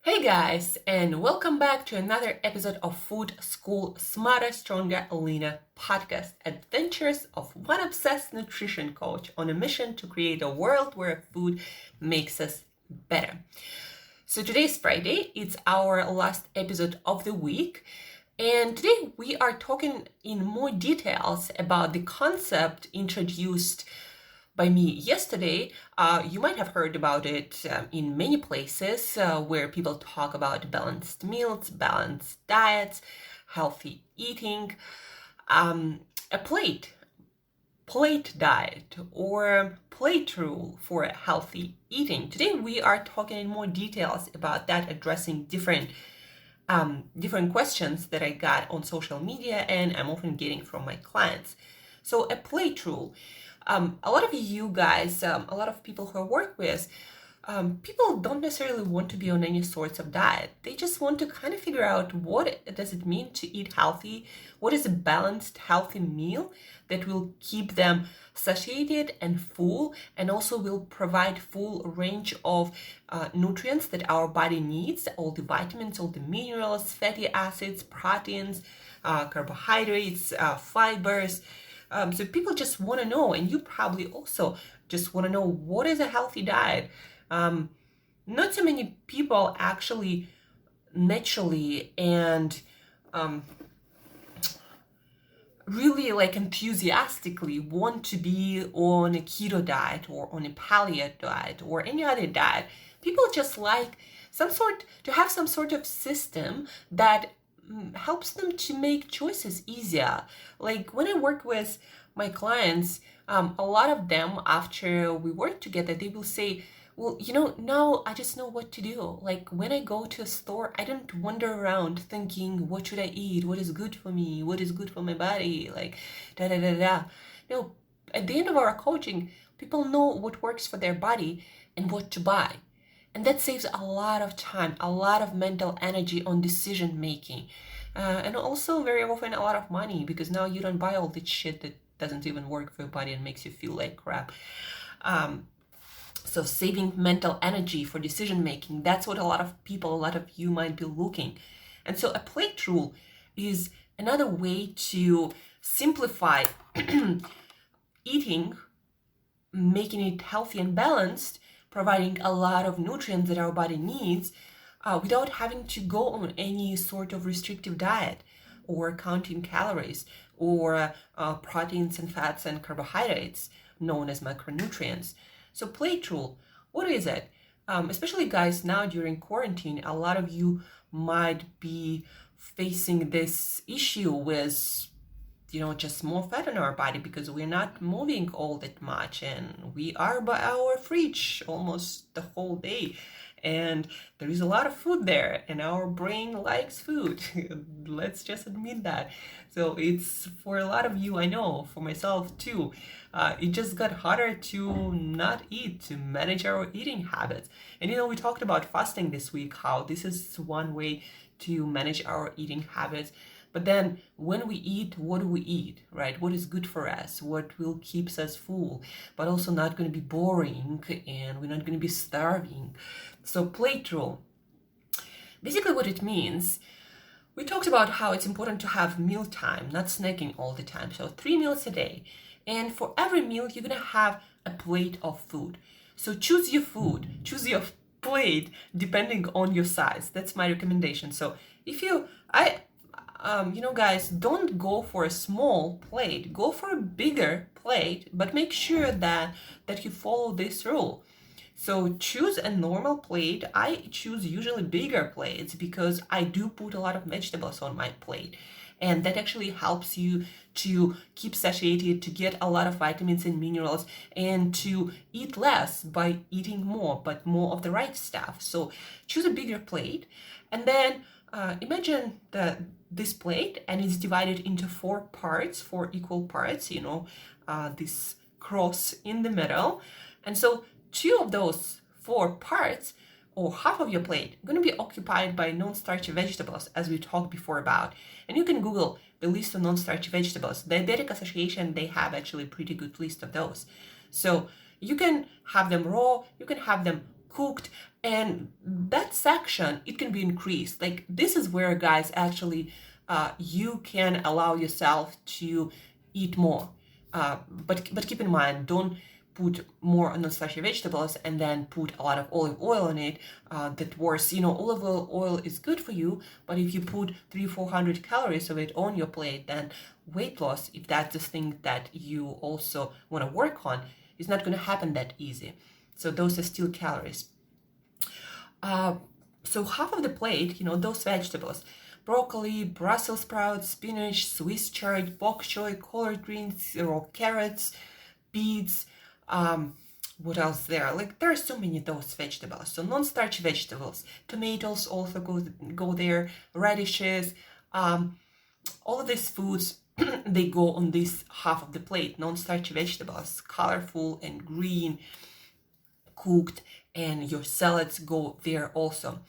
Hey guys, and welcome back to another episode of Food School Smarter, Stronger, Leaner podcast. Adventures of one obsessed nutrition coach on a mission to create a world where food makes us better. So today's Friday, it's our last episode of the week. And today we are talking in more details about the concept introduced by me yesterday. You might have heard about it in many places where people talk about balanced meals, balanced diets, healthy eating, a plate diet, or plate rule for healthy eating. Today we are talking in more details about that, addressing different questions that I got on social media and I'm often getting from my clients. So a plate rule. A lot of you guys, a lot of people who I work with, people don't necessarily want to be on any sorts of diet. They just want to kind of figure out what does it mean to eat healthy, what is a balanced, healthy meal that will keep them satiated and full, and also will provide full range of nutrients that our body needs, all the vitamins, all the minerals, fatty acids, proteins, carbohydrates, fibers. So people just want to know, and you probably also just want to know, what is a healthy diet? Not so many people actually naturally and really enthusiastically want to be on a keto diet or on a paleo diet or any other diet. People just like to have some sort of system that helps them to make choices easier. Like when I work with my clients, a lot of them, after we work together, they will say, well, now I just know what to do. Like when I go to a store, I don't wander around thinking, what should I eat? What is good for me? What is good for my body? Like, da da da da. No, at the end of our coaching, people know what works for their body and what to buy. And that saves a lot of time, a lot of mental energy on decision making. And also very often a lot of money, because now you don't buy all this shit that doesn't even work for your body and makes you feel like crap. So saving mental energy for decision making, that's what a lot of you might be looking. And so a plate rule is another way to simplify eating, making it healthy and balanced, providing a lot of nutrients that our body needs without having to go on any sort of restrictive diet or counting calories or proteins and fats and carbohydrates known as macronutrients. So plate rule, what is it? Especially guys, now during quarantine, a lot of you might be facing this issue with just more fat in our body because we're not moving all that much and we are by our fridge almost the whole day. And there is a lot of food there and our brain likes food. Let's just admit that. So it's for a lot of you, I know, for myself too, it just got harder to not eat, to manage our eating habits. And we talked about fasting this week, how this is one way to manage our eating habits. But then when we eat, what do we eat, right? What is good for us? What will keeps us full, but also not going to be boring and we're not going to be starving. So plate rule. Basically what it means, we talked about how it's important to have meal time, not snacking all the time. So 3 meals a day. And for every meal, you're going to have a plate of food. So choose your food, choose your plate depending on your size. That's my recommendation. So if guys, don't go for a small plate, go for a bigger plate, but make sure that you follow this rule. So choose a normal plate. I choose usually bigger plates because I do put a lot of vegetables on my plate. And that actually helps you to keep satiated, to get a lot of vitamins and minerals, and to eat less by eating more, but more of the right stuff. So choose a bigger plate. And then imagine this plate, and it's divided into 4 equal parts, this cross in the middle. And so 2 of those 4 parts, or half of your plate, are going to be occupied by non-starchy vegetables, as we talked before about. And you can Google the list of non-starchy vegetables. Diabetic Association, they have actually a pretty good list of those. So you can have them raw, you can have them cooked, and that section, it can be increased. Like this is where, guys, actually you can allow yourself to eat more. But keep in mind, don't put more non-starchy vegetables and then put a lot of olive oil on it. That worse, olive oil is good for you, but if you put 300-400 calories of it on your plate, then weight loss, if that's the thing that you also want to work on, is not going to happen that easy. So those are still calories. So half of the plate, those vegetables: broccoli, Brussels sprouts, spinach, Swiss chard, bok choy, collard greens, raw carrots, beets. What else there? Like there are so many of those vegetables. So non-starch vegetables, tomatoes also go there, radishes, all of these foods they go on this half of the plate. Non-starch vegetables, colorful and green, cooked, and your salads go there also.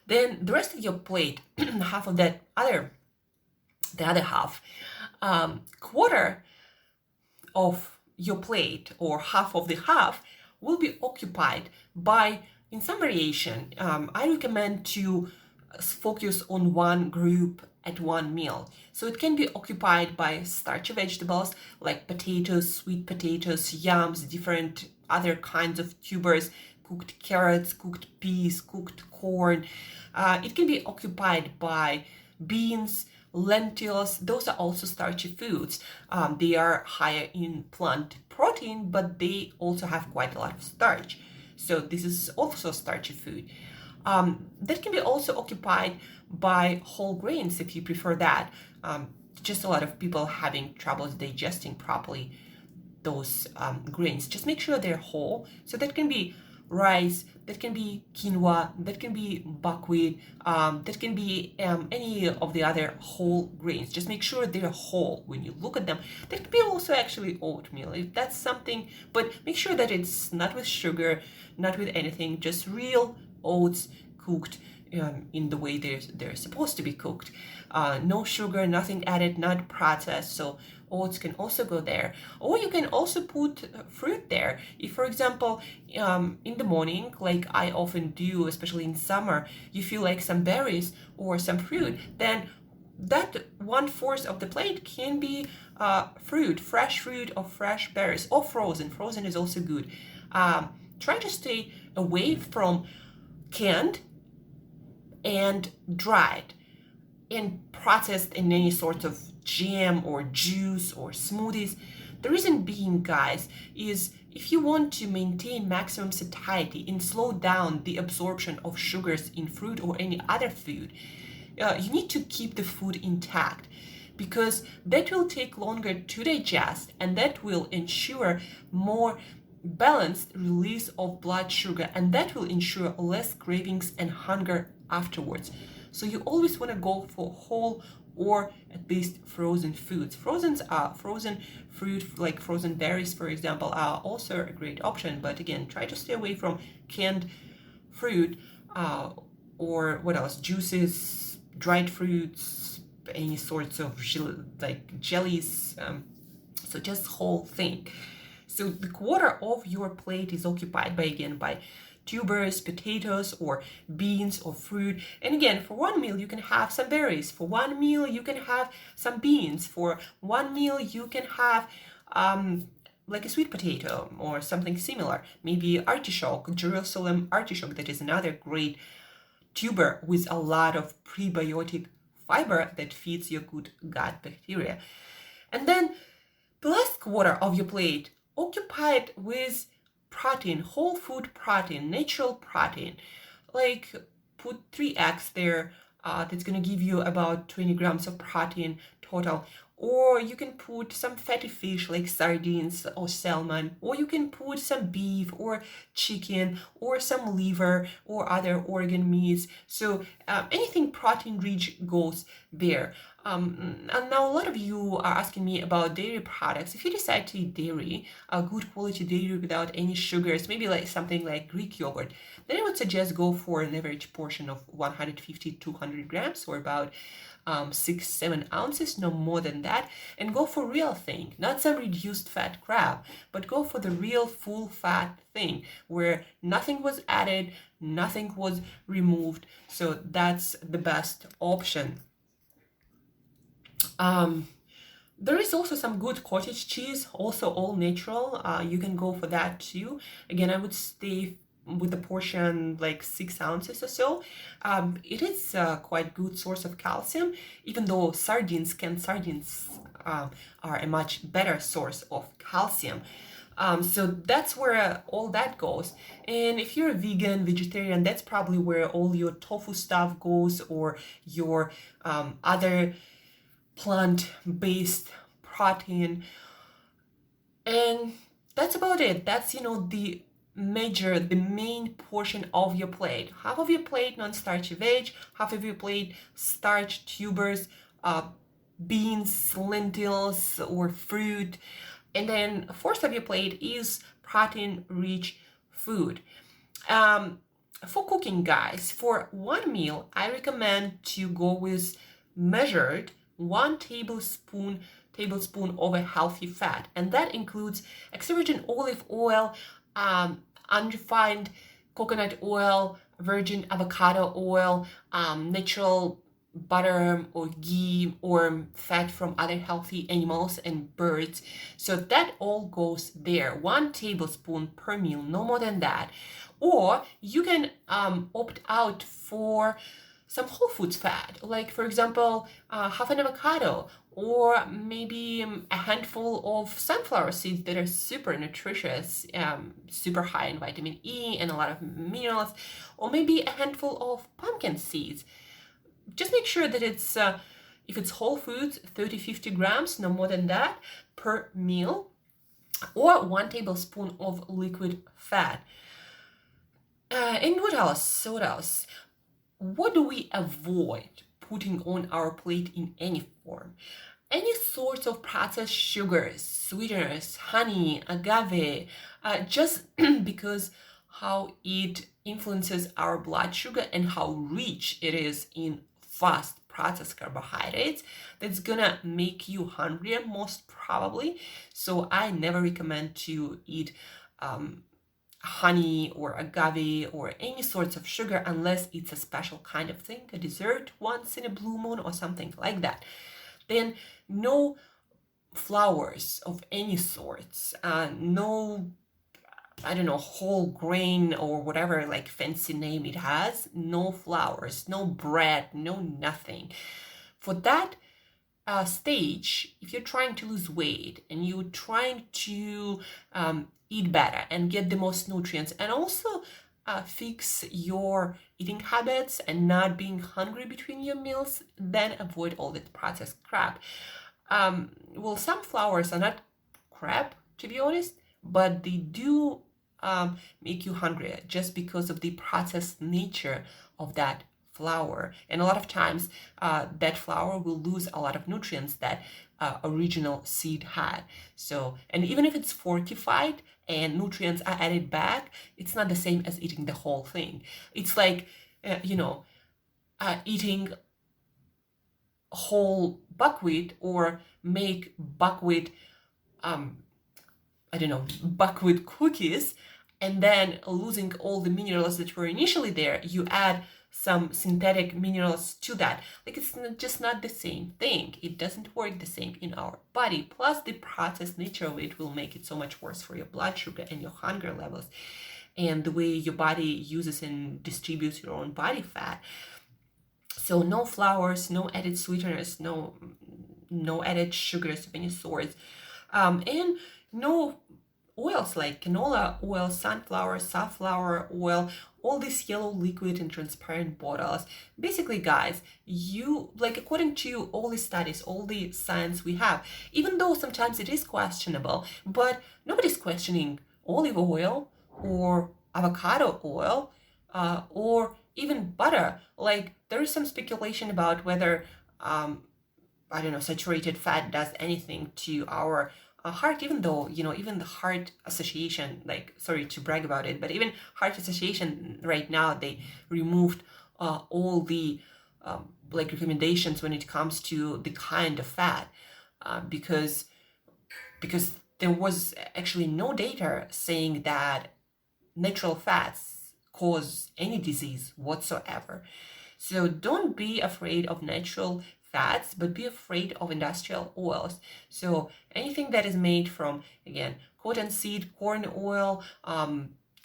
Then the rest of your plate, half of that the other half, quarter of your plate or half of the half will be occupied by, in some variation, I recommend to focus on one group at one meal. So it can be occupied by starchy vegetables like potatoes, sweet potatoes, yams, different other kinds of tubers, cooked carrots, cooked peas, cooked corn. It can be occupied by beans, lentils. Those are also starchy foods. They are higher in plant protein, but they also have quite a lot of starch. So this is also starchy food. That can be also occupied by whole grains if you prefer that. Just a lot of people having troubles digesting properly those grains. Just make sure they're whole. So that can be rice, that can be quinoa, that can be buckwheat, that can be any of the other whole grains. Just make sure they're whole when you look at them. That could be also actually oatmeal if that's something, but make sure that it's not with sugar, not with anything, just real oats cooked in the way they're supposed to be cooked. No sugar, nothing added, not processed. So oats can also go there. Or you can also put fruit there. If, for example, in the morning, like I often do, especially in summer, you feel like some berries or some fruit, then that 1/4 of the plate can be fruit, fresh fruit or fresh berries, or frozen. Frozen is also good. Try to stay away from canned and dried and processed in any sort of jam or juice or smoothies. The reason being, guys, is if you want to maintain maximum satiety and slow down the absorption of sugars in fruit or any other food, you need to keep the food intact, because that will take longer to digest and that will ensure more balanced release of blood sugar, and that will ensure less cravings and hunger afterwards. So you always want to go for whole or at least frozen foods. Frozen fruit, like frozen berries, for example, are also a great option. But again, try to stay away from canned fruit or what else? Juices, dried fruits, any sorts of like jellies. So just whole thing. So the quarter of your plate is occupied by tubers, potatoes, or beans or fruit. And again, for one meal, you can have some berries. For one meal, you can have some beans. For one meal, you can have like a sweet potato or something similar. Maybe artichoke, Jerusalem artichoke, that is another great tuber with a lot of prebiotic fiber that feeds your good gut bacteria. And then the last quarter of your plate occupied with protein, whole food protein, natural protein. Like put 3 eggs there. That's going to give you about 20 grams of protein total. Or you can put some fatty fish like sardines or salmon, or you can put some beef or chicken or some liver or other organ meats. So anything protein rich goes there. And now a lot of you are asking me about dairy products. If you decide to eat dairy, a good quality dairy without any sugars, maybe like something like Greek yogurt, then I would suggest go for an average portion of 150 to 200 grams, or about 6-7 ounces, no more than that, and go for real thing, not some reduced fat crap, but go for the real full fat thing where nothing was added, nothing was removed. So that's the best option. There is also some good cottage cheese, also all natural. You can go for that too. Again, I would stay with the portion like 6 ounces or so. It is a quite good source of calcium, even though canned sardines are a much better source of calcium. So that's where all that goes. And if you're a vegan, vegetarian, that's probably where all your tofu stuff goes, or your other plant-based protein. And that's about it. That's, the main portion of your plate. Half of your plate non-starchy veg, half of your plate starch, tubers, beans, lentils, or fruit, and then a fourth of your plate is protein-rich food. For cooking, guys, for one meal, I recommend to go with measured 1 tablespoon of a healthy fat, and that includes extra virgin olive oil, unrefined coconut oil, virgin avocado oil, natural butter or ghee, or fat from other healthy animals and birds. So that all goes there, 1 tablespoon per meal, no more than that. Or you can opt out for some whole foods fat, like for example half an avocado, or maybe a handful of sunflower seeds that are super nutritious, super high in vitamin E and a lot of minerals, or maybe a handful of pumpkin seeds. Just make sure that it's if it's whole foods, 30-50 grams, no more than that, per meal, or 1 tablespoon of liquid fat. And what else? What do we avoid putting on our plate in any form? Any sorts of processed sugars, sweeteners, honey, agave, just because how it influences our blood sugar and how rich it is in fast processed carbohydrates, that's gonna make you hungrier most probably. So I never recommend to eat honey or agave or any sorts of sugar unless it's a special kind of thing, a dessert once in a blue moon or something like that. Then no flours of any sorts, no, I don't know, whole grain or whatever like fancy name it has, no flours, no bread, no nothing. For that stage, if you're trying to lose weight and you're trying to eat better and get the most nutrients, and also fix your eating habits and not being hungry between your meals, then avoid all that processed crap. Well, some flours are not crap, to be honest, but they do make you hungrier just because of the processed nature of that flour. And a lot of times that flour will lose a lot of nutrients that original seed had. So, and even if it's fortified and nutrients are added back, it's not the same as eating the whole thing. It's like eating whole buckwheat, or make buckwheat buckwheat cookies, and then losing all the minerals that were initially there, you add some synthetic minerals to that. Like, it's just not the same thing. It doesn't work the same in our body. Plus, the processed nature of it will make it so much worse for your blood sugar and your hunger levels, and the way your body uses and distributes your own body fat. So no flours, no added sweeteners, no added sugars of any sort, and no oils like canola oil, sunflower, safflower oil, all these yellow liquid and transparent bottles. Basically, guys, according to all the studies, all the science we have, even though sometimes it is questionable, but nobody's questioning olive oil or avocado oil, or even butter. Like, there is some speculation about whether I don't know, saturated fat does anything to our heart, even though, even the Heart Association, like, sorry to brag about it, but even Heart Association right now, they removed all the like recommendations when it comes to the kind of fat, because there was actually no data saying that natural fats cause any disease whatsoever. So don't be afraid of natural fats, but be afraid of industrial oils. So anything that is made from, again, cottonseed, corn oil,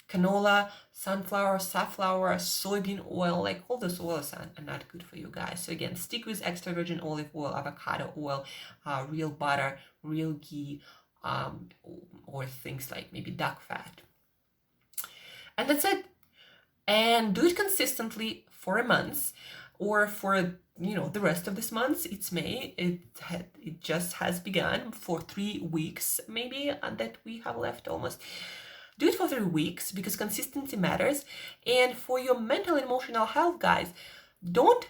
canola, sunflower, safflower, soybean oil, like all those oils are not good for you guys. So again, stick with extra virgin olive oil, avocado oil, real butter, real ghee, or things like maybe duck fat. And that's it. And do it consistently for a month, or for the rest of this month. It's May. It just has begun, for 3 weeks maybe that we have left almost. Do it for 3 weeks, because consistency matters. And for your mental and emotional health, guys, don't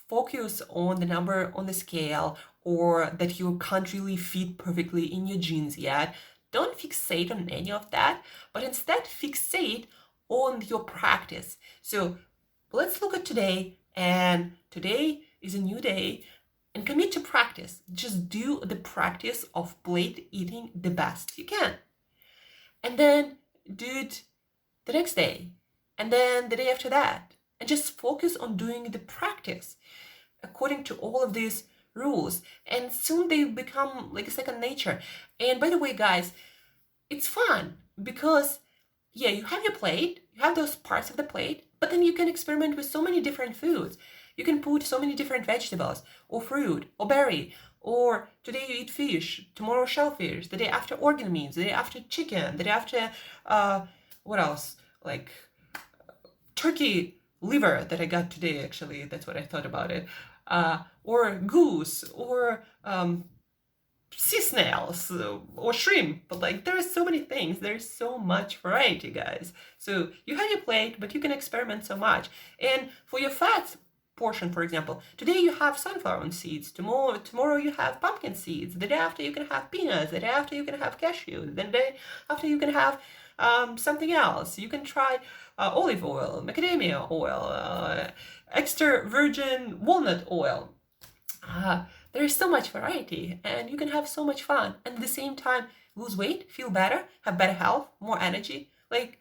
focus on the number on the scale, or that you can't really fit perfectly in your jeans yet. Don't fixate on any of that, but instead fixate on your practice. So let's look at today, and today is a new day, and commit to practice. Just do the practice of plate eating the best you can. And then do it the next day, and then the day after that, and just focus on doing the practice according to all of these rules, and soon they become like a second nature. And by the way, guys, it's fun, because yeah, you have your plate, you have those parts of the plate, but then you can experiment with so many different foods. You can put so many different vegetables, or fruit, or berry, or today you eat fish, tomorrow shellfish, the day after organ meats, the day after chicken, the day after, what else? Like turkey liver that I got today, actually, that's what I thought about it. Or goose, or sea snails, or shrimp. But like, there are so many things, there's so much variety, guys. So you have your plate, but you can experiment so much. And for your fats portion, for example, today you have sunflower seeds, tomorrow you have pumpkin seeds, the day after you can have peanuts, the day after you can have cashews, the day after you can have something else. You can try olive oil, macadamia oil, extra virgin walnut oil. There is so much variety, and you can have so much fun, and at the same time lose weight, feel better, have better health, more energy. Like,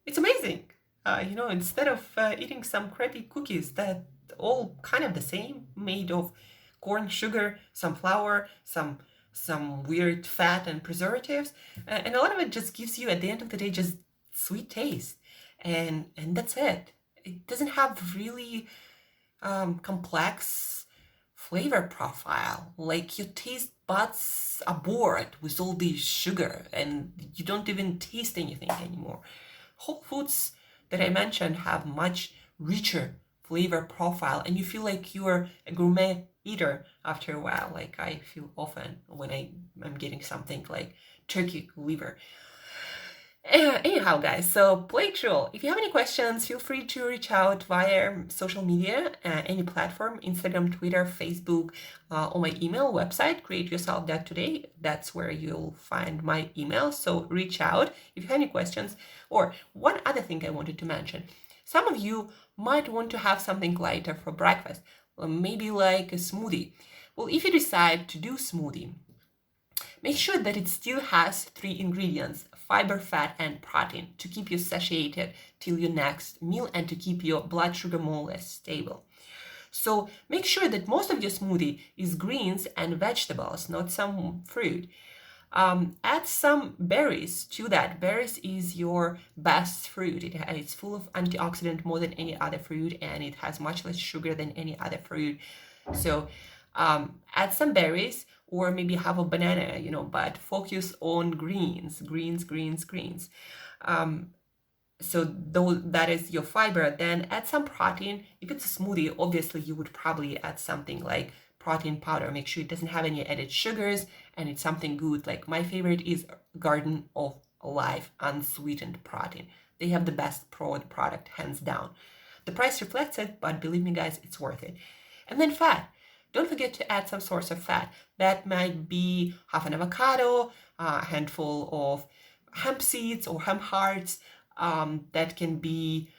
it's amazing. Instead of eating some crappy cookies that all kind of the same, made of corn, sugar, some flour, some weird fat and preservatives, and a lot of it just gives you, at the end of the day, just sweet taste, and that's it. It doesn't have really complex flavor profile. Like, your taste buds are bored with all this sugar, and you don't even taste anything anymore. Whole foods that I mentioned have much richer flavor profile, and you feel like you're a gourmet eater after a while, like I feel often when I'm getting something like turkey liver. Anyhow, guys, so plate rule. If you have any questions, feel free to reach out via social media, any platform, Instagram, Twitter, Facebook, or my email website, createyourself.today. That's where you'll find my email. So reach out if you have any questions. Or one other thing I wanted to mention. Some of you might want to have something lighter for breakfast, or maybe like a smoothie. Well, if you decide to do smoothie, make sure that it still has 3 ingredients: fiber, fat, and protein, to keep you satiated till your next meal and to keep your blood sugar more or less stable. So make sure that most of your smoothie is greens and vegetables, not some fruit. Add some berries to that. Berries is your best fruit. It's full of antioxidant more than any other fruit, and it has much less sugar than any other fruit. So add some berries, or maybe have a banana, but focus on greens. So that is your fiber. Then add some protein. If it's a smoothie, obviously you would probably add something like protein powder. Make sure it doesn't have any added sugars, and it's something good. Like, my favorite is Garden of Life unsweetened protein. They have the best product, hands down. The price reflects it, but believe me, guys, it's worth it. And then fat. don't forget to add some source of fat. That might be half an avocado, a handful of hemp seeds or hemp hearts. That can be,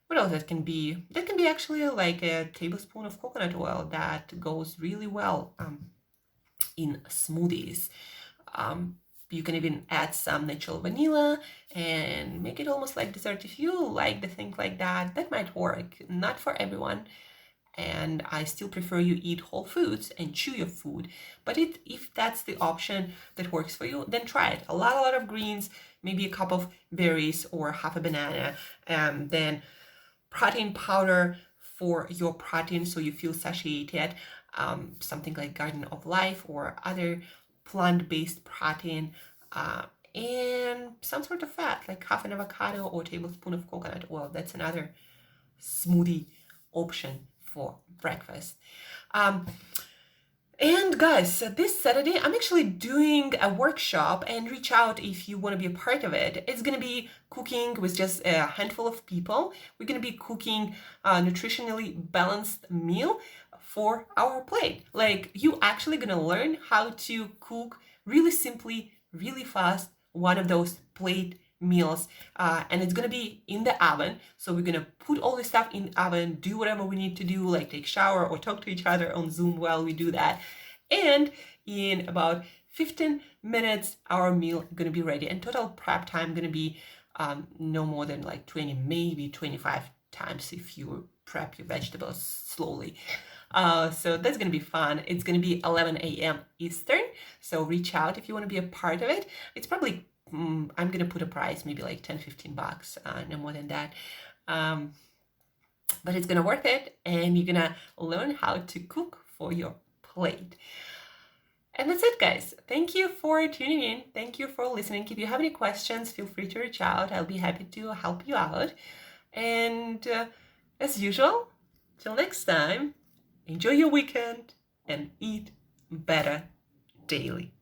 what else that can be? That can be actually like a tablespoon of coconut oil that goes really well in smoothies. You can even add some natural vanilla and make it almost like dessert if you like the thing like that. That might work. Not for everyone. And I still prefer you eat whole foods and chew your food. But if that's the option that works for you, then try it. A lot of greens, maybe a cup of berries or half a banana, and then protein powder for your protein so you feel satiated, something like Garden of Life or other plant-based protein, and some sort of fat like half an avocado or tablespoon of coconut oil. That's another smoothie option for breakfast. And guys, this Saturday, I'm actually doing a workshop, and reach out if you want to be a part of it. It's going to be cooking with just a handful of people. We're going to be cooking a nutritionally balanced meal for our plate. Like, you actually going to learn how to cook really simply, really fast, one of those plate meals, and it's gonna be in the oven. So we're gonna put all this stuff in the oven, do whatever we need to do, like take a shower or talk to each other on Zoom while we do that, and in about 15 minutes our meal gonna be ready. And total prep time gonna be no more than like 20, maybe 25 times if you prep your vegetables slowly. So that's gonna be fun. It's gonna be 11 a.m. Eastern, so reach out if you want to be a part of it. It's probably I'm gonna put a price, maybe like $10-15, no more than that. But it's gonna worth it, and you're gonna learn how to cook for your plate. And that's it, guys. Thank you for tuning in. Thank you for listening. If you have any questions, feel free to reach out. I'll be happy to help you out. And as usual, till next time, enjoy your weekend and eat better daily.